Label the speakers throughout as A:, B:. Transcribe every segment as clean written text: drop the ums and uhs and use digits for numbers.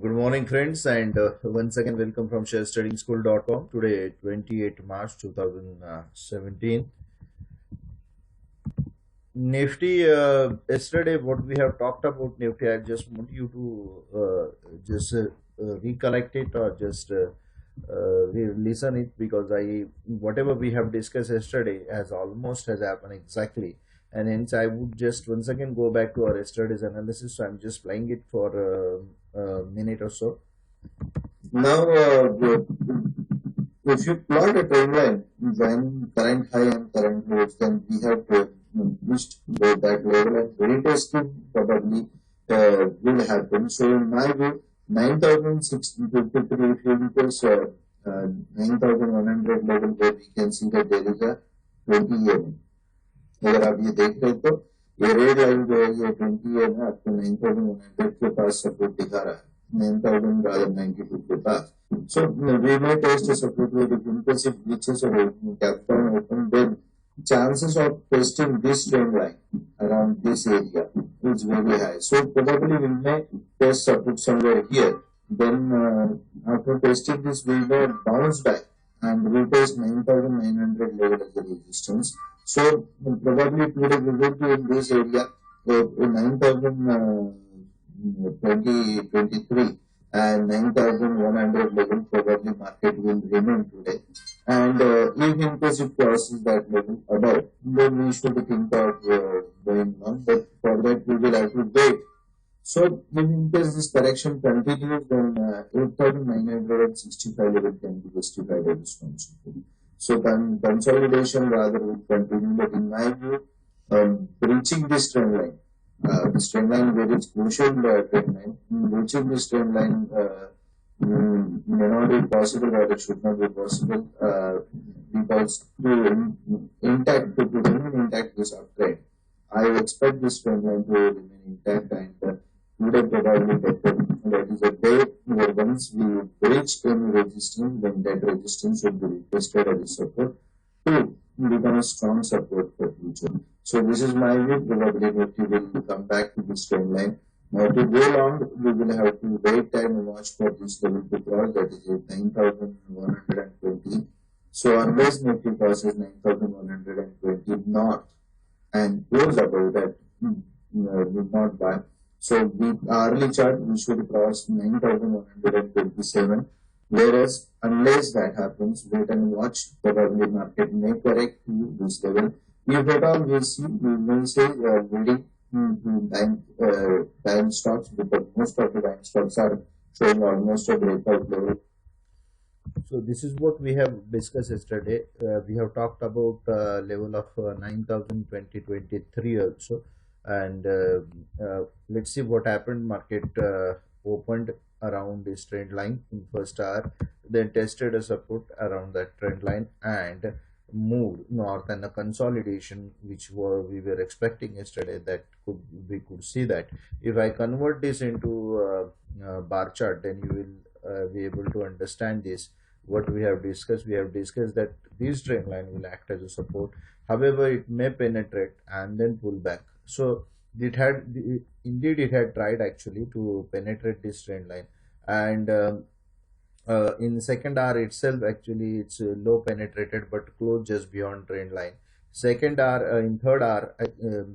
A: Good morning, friends, and once again, welcome from sharestudingschool.com. Today, 28 March 2017. Nifty, yesterday, what we have talked about Nifty, I just want you to recollect it or just listen it because whatever we have discussed yesterday has happened exactly. And hence, I would just once again go back to our yesterday's analysis. So I'm just playing it for a minute or so.
B: Now, if you plot a trend line when current high and current lows, then we have reached that level and retesting probably will happen. So, in my view, 9,653, if you look at 9,100 level where we can see that there is a 20 year. अगर आप ये देख रहे हो तो ये red line जो है ये 20 है ना आपको 9,100 के पास सपोर्ट दिखा रहा है 9,092 के पास. So we may test a support where if in case it breaches or gap down open, then chances of testing this trend line around this area is very high. So probably we may test support somewhere here. Then after testing this, we may bounce back and retest 9,900 level as a resistance. So probably today we will be in this area, 9,023 and 9,100 level probably market will remain today. And if in case it crosses that level above, then we should think of going on. But for that we will have to wait. So in case this correction continues, then 8,965 level can be justified as responsible. So consolidation rather will continue, but in my view, breaching this trend line, where it's crucial trend line, reaching this trend line may not be possible or it should not be possible because to remain intact this uptrend, I expect this trend line to remain intact and today probably that is a day where once we breach any resistance, then that resistance will be retested as a support to become a strong support for future. So this is my view. Probably Nifty will come back to this trend line. Now to go long, we will have to wait and watch for this level to cross, that is 9,120. So unless Nifty crosses 9,120 north and goes above that, will not buy. So the hourly chart we should cross 9,127. Whereas unless that happens, wait and watch. Probably market may correct to this level. If at all we see, we may say building bank stocks because most of the bank stocks are showing almost a breakout level.
A: So this is what we have discussed yesterday. We have talked about level of 9,023 also, and let's see what happened. Market opened around this trend line in first hour, then tested a support around that trend line and moved north, and a consolidation which we were expecting yesterday, that we could see that. If I convert this into bar chart, then you will be able to understand this. What we have discussed that this trend line will act as a support. However, it may penetrate and then pull back. So indeed it had tried actually to penetrate this trend line, and in second hour itself actually it's low penetrated but closed just beyond trend line. Second hour, in third hour,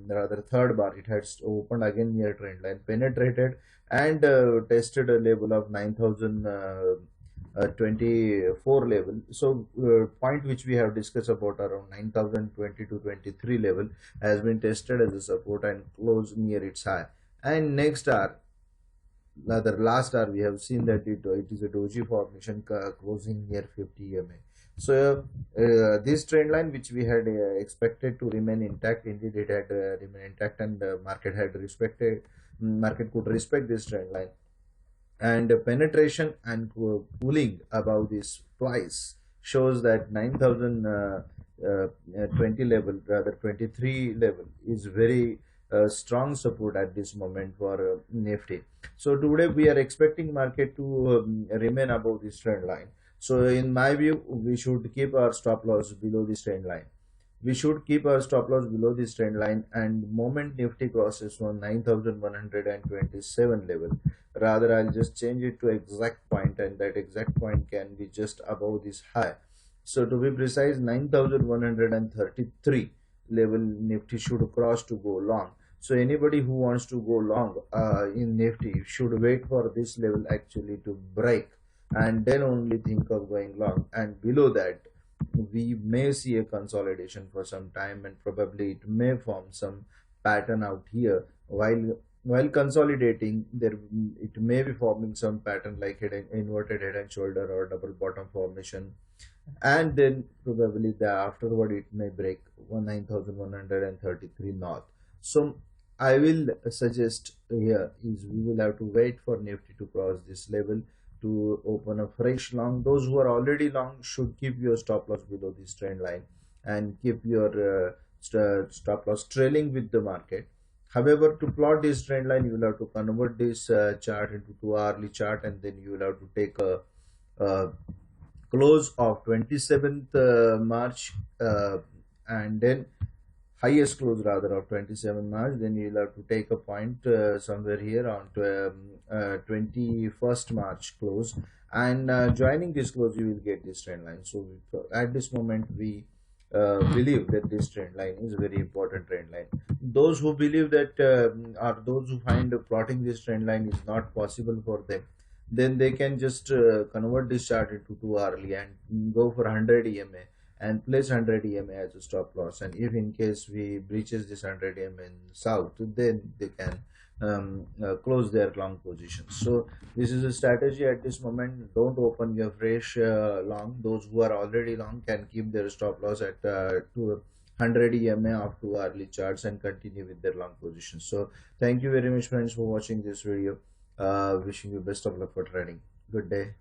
A: rather third bar, it had opened again near trend line, penetrated and tested a level of 9,024 level. So point which we have discussed about around 9,020 to 23 level has been tested as a support and closed near its high. And next hour, rather last hour, we have seen that it is a doji formation closing near 50 EMA. So this trend line which we had expected to remain intact, indeed it had remained intact, and market could respect this trend line, and penetration and pulling above this twice shows that 9,020 level, rather 23 level, is very strong support at this moment for Nifty. So today we are expecting market to remain above this trend line. So in my view, we should keep our stop loss below this trend line. we should keep our stop loss below this trend line, and moment Nifty crosses on 9127 level, rather I'll just change it to exact point, and that exact point can be just above this high. So to be precise, 9133 level Nifty should cross to go long. So anybody who wants to go long in Nifty should wait for this level actually to break, and then only think of going long. And below that, we may see a consolidation for some time, and probably it may form some pattern out here. While consolidating, there it may be forming some pattern like inverted head and shoulder or double bottom formation, and then probably the afterward it may break 9133 north. So I will suggest here is we will have to wait for Nifty to cross this level to open a fresh long. Those who are already long should keep your stop loss below this trend line and keep your stop loss trailing with the market. However, to plot this trend line, you will have to convert this chart into 2 hourly chart, and then you will have to take a close of 27th March, and then highest close rather of 27 March. Then you'll have to take a point somewhere here on to, 21st March close, and joining this close you will get this trend line. So at this moment we believe that this trend line is a very important trend line. Those who believe that or those who find plotting this trend line is not possible for them, then they can just convert this chart into 2 hourly and go for 100 EMA and place 100 EMA as a stop loss. And if in case we breaches this 100 EMA in south, then they can close their long positions. So this is a strategy at this moment. Don't open your fresh long. Those who are already long can keep their stop loss at 100 EMA of 2 hourly charts and continue with their long positions. So thank you very much friends for watching this video. Wishing you best of luck for trading. Good day.